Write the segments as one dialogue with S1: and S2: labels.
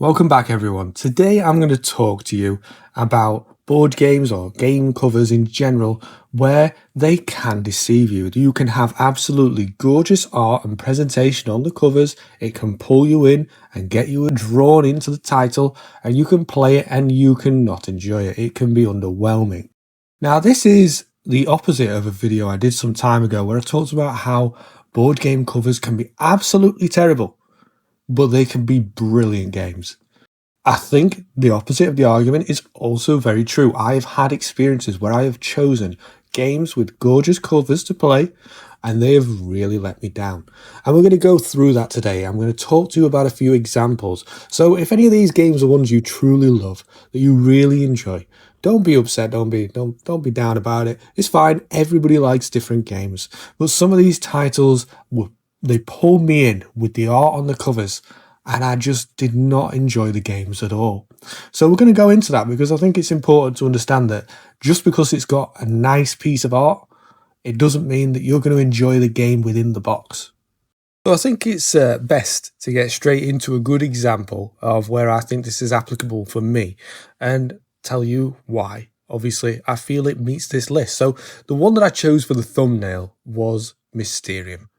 S1: Welcome back everyone. Today I'm going to talk to you about board games or game covers in general where they can deceive you. You can have absolutely gorgeous art and presentation on the covers. It can pull you in and get you drawn into the title, and you can play it and you can not enjoy it. It can be underwhelming. Now this is the opposite of a video I did some time ago where I talked about how board game covers can be absolutely terrible, but they can be brilliant games. I think the opposite of the argument is also very true. I have had experiences where I have chosen games with gorgeous covers to play, and they have really let me down. And we're going to go through that today. I'm going to talk to you about a few examples. So if any of these games are ones you truly love, that you really enjoy, don't be upset, don't be down about it. It's fine. Everybody likes different games. But some of these titles, they pulled me in with the art on the covers, and I just did not enjoy the games at all. So we're going to go into that because I think it's important to understand that just because it's got a nice piece of art, it doesn't mean that you're going to enjoy the game within the box. So I think it's best to get straight into a good example of where I think this is applicable for me and tell you why. Obviously, I feel it meets this list. So the one that I chose for the thumbnail was Mysterium.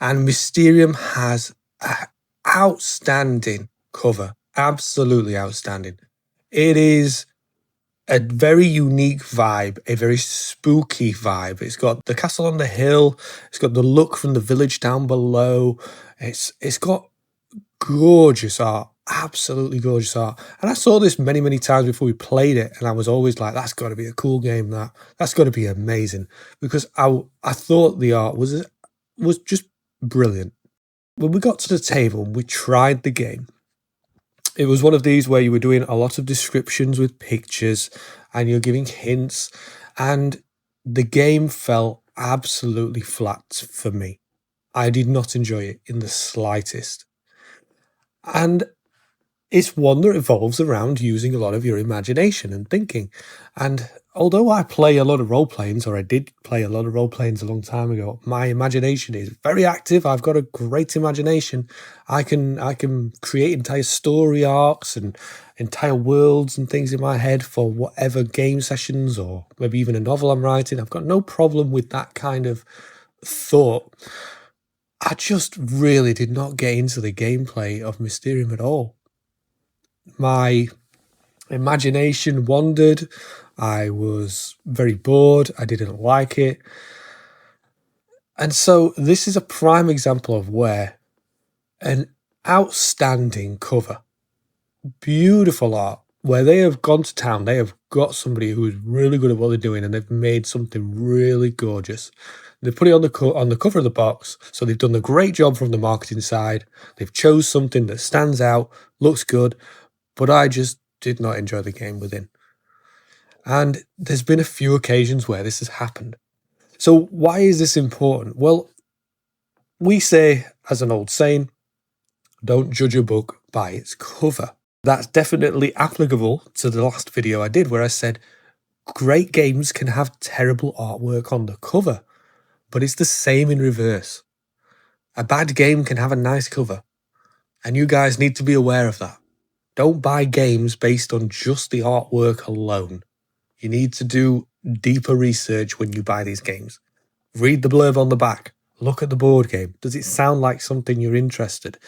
S1: And Mysterium has a outstanding cover, absolutely outstanding. It is a very unique vibe, a very spooky vibe. It's got the castle on the hill, it's got the look from the village down below, it's got gorgeous art, absolutely gorgeous art. And I saw this many times before we played it, and I was always like, that's got to be a cool game, that's got to be amazing, because I thought the art was just brilliant. When we got to the table and we tried the game, it was one of these where you were doing a lot of descriptions with pictures and you're giving hints, and the game fell absolutely flat for me. I did not enjoy it in the slightest. And it's one that revolves around using a lot of your imagination and thinking. And although I play a lot of role-playings, or I did play a lot of role-playings a long time ago, my imagination is very active. I've got a great imagination. I can create entire story arcs and entire worlds and things in my head for whatever game sessions or maybe even a novel I'm writing. I've got no problem with that kind of thought. I just really did not get into the gameplay of Mysterium at all. My imagination wandered. I was very bored. I didn't like it. And so this is a prime example of where an outstanding cover, beautiful art, where they have gone to town, they have got somebody who is really good at what they're doing, and they've made something really gorgeous. They've put it on the cover of the box, so they've done a great job from the marketing side. They've chose something that stands out, looks good, but I just did not enjoy the game within. And there's been a few occasions where this has happened. So why is this important? Well, we say, as an old saying, don't judge a book by its cover. That's definitely applicable to the last video I did where I said great games can have terrible artwork on the cover, but it's the same in reverse. A bad game can have a nice cover, and you guys need to be aware of that. Don't buy games based on just the artwork alone. You need to do deeper research when you buy these games. Read the blurb on the back. Look at the board game. Does it sound like something you're interested?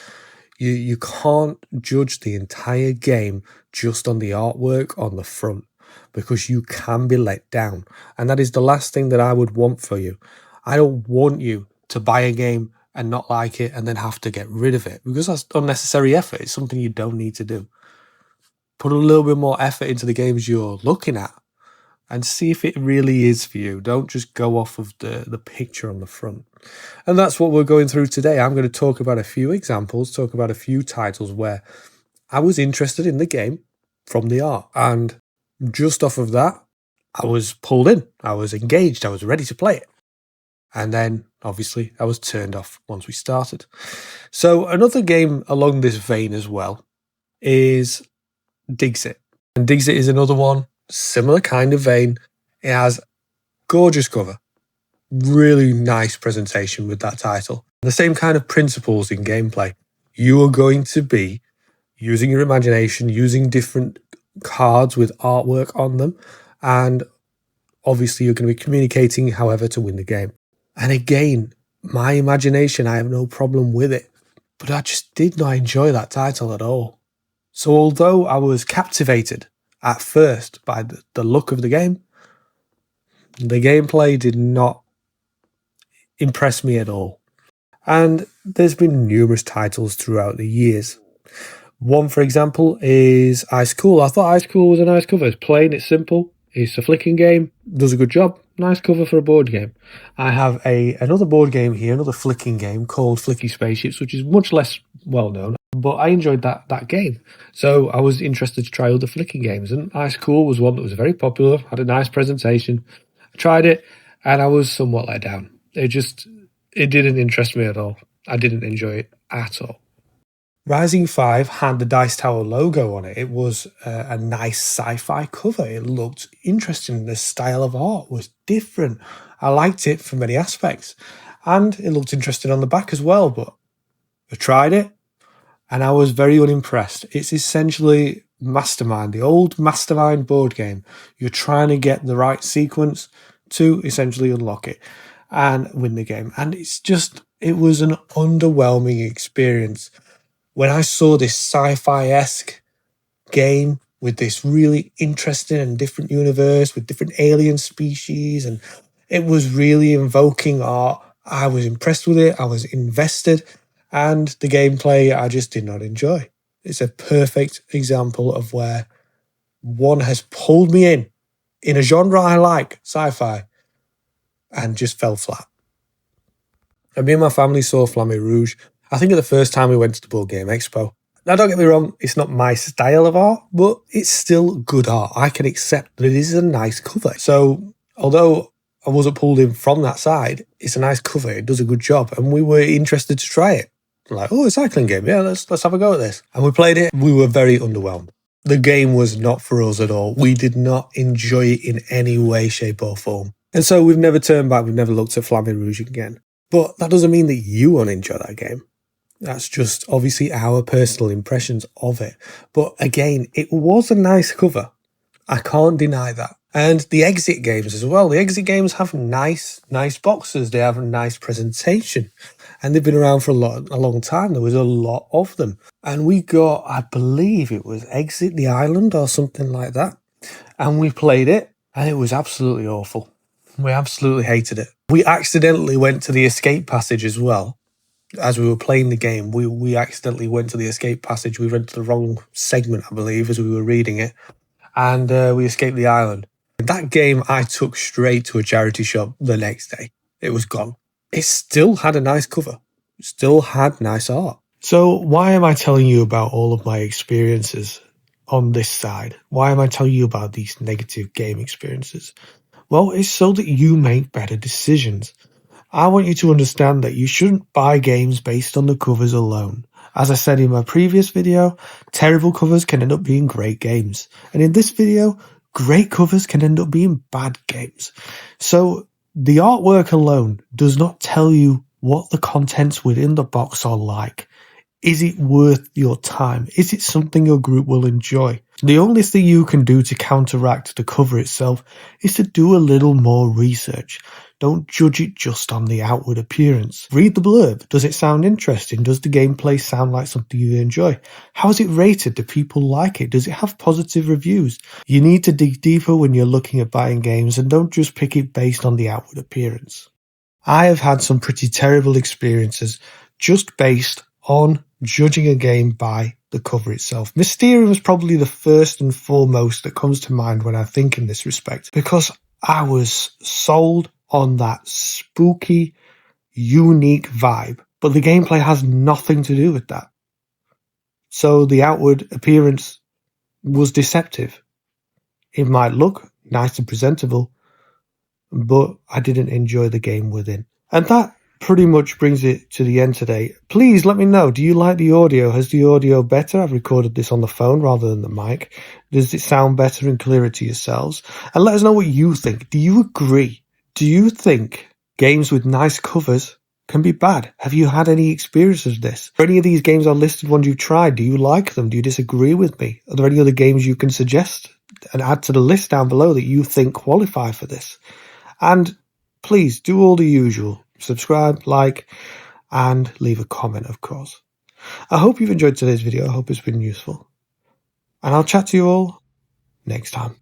S1: You can't judge the entire game just on the artwork on the front, because you can be let down. And that is the last thing that I would want for you. I don't want you to buy a game and not like it and then have to get rid of it, because that's unnecessary effort. It's something you don't need to do. Put a little bit more effort into the games you're looking at and see if it really is for you. Don't just go off of the picture on the front. And that's what we're going through today. I'm going to talk about a few examples, talk about a few titles where I was interested in the game from the art. And just off of that, I was pulled in. I was engaged. I was ready to play it. And then, obviously, I was turned off once we started. So another game along this vein as well is Dixit. And Dixit is another one, similar kind of vein. It has gorgeous cover, really nice presentation with that title. The same kind of principles in gameplay. You are going to be using your imagination, using different cards with artwork on them, and obviously you're going to be communicating however to win the game. And again, my imagination, I have no problem with it, but I just did not enjoy that title at all. So although I was captivated at first by the look of the gameplay did not impress me at all. And there's been numerous titles throughout the years. One, for example, is Ice Cool. I thought Ice Cool was a nice cover. It's plain, it's simple, it's a flicking game, does a good job. Nice cover for a board game. I have another board game here, another flicking game called Flicky Spaceships, which is much less well known, but I enjoyed that game. So I was interested to try other flicking games, and Ice Cool was one that was very popular, had a nice presentation. I tried it, and I was somewhat let down. It didn't interest me at all. I didn't enjoy it at all. Rising 5 had the Dice Tower logo on it. It was a nice sci-fi cover. It looked interesting. The style of art was different. I liked it for many aspects. And it looked interesting on the back as well, but I tried it and I was very unimpressed. It's essentially Mastermind, the old Mastermind board game. You're trying to get the right sequence to essentially unlock it and win the game. And it was an underwhelming experience. When I saw this sci-fi-esque game with this really interesting and different universe with different alien species, and it was really invoking art, I was impressed with it, I was invested, and the gameplay I just did not enjoy. It's a perfect example of where one has pulled me in a genre I like, sci-fi, and just fell flat. And me and my family saw Flamme Rouge, I think, at the first time we went to the Board Game Expo. Now, don't get me wrong, it's not my style of art, but it's still good art. I can accept that it is a nice cover. So, although I wasn't pulled in from that side, it's a nice cover, it does a good job, and we were interested to try it. Like, oh, a cycling game, yeah, let's have a go at this. And we played it, we were very underwhelmed. The game was not for us at all. We did not enjoy it in any way, shape or form. And so we've never turned back, we've never looked at Flamme Rouge again. But that doesn't mean that you won't enjoy that game. That's just obviously our personal impressions of it. But again, it was a nice cover. I can't deny that. And the Exit games as well. The Exit games have nice boxes. They have a nice presentation. And they've been around for a long time. There was a lot of them. And we got, I believe it was Exit the Island or something like that. And we played it, and it was absolutely awful. We absolutely hated it. We accidentally went to the escape passage as well. As we were playing the game, we accidentally went to the escape passage. We went to the wrong segment, I believe, as we were reading it. And we escaped the island. That game I took straight to a charity shop the next day. It was gone. It still had a nice cover. It still had nice art. So why am I telling you about all of my experiences on this side? Why am I telling you about these negative game experiences? Well, it's so that you make better decisions. I want you to understand that you shouldn't buy games based on the covers alone. As I said in my previous video, terrible covers can end up being great games. And in this video, great covers can end up being bad games. So the artwork alone does not tell you what the contents within the box are like. Is it worth your time? Is it something your group will enjoy? The only thing you can do to counteract the cover itself is to do a little more research. Don't judge it just on the outward appearance. Read the blurb. Does it sound interesting? Does the gameplay sound like something you enjoy? How is it rated? Do people like it? Does it have positive reviews? You need to dig deeper when you're looking at buying games, and don't just pick it based on the outward appearance. I have had some pretty terrible experiences just based on judging a game by the cover itself. Mysterium is probably the first and foremost that comes to mind when I think in this respect, because I was sold on that spooky, unique vibe, but the gameplay has nothing to do with that. So the outward appearance was deceptive. It might look nice and presentable, but I didn't enjoy the game within. And that pretty much brings it to the end today. Please let me know, do you like the audio? Has the audio better? I've recorded this on the phone rather than the mic. Does it sound better and clearer to yourselves? And let us know what you think. Do you agree? Do you think games with nice covers can be bad. Have you had any experiences of this? Are any of these games are listed ones you've tried? Do you like them? Do you disagree with me? Are there any other games you can suggest and add to the list down below that you think qualify for this? And please do all the usual. Subscribe, like, and leave a comment, of course. I hope you've enjoyed today's video. I hope it's been useful. And I'll chat to you all next time.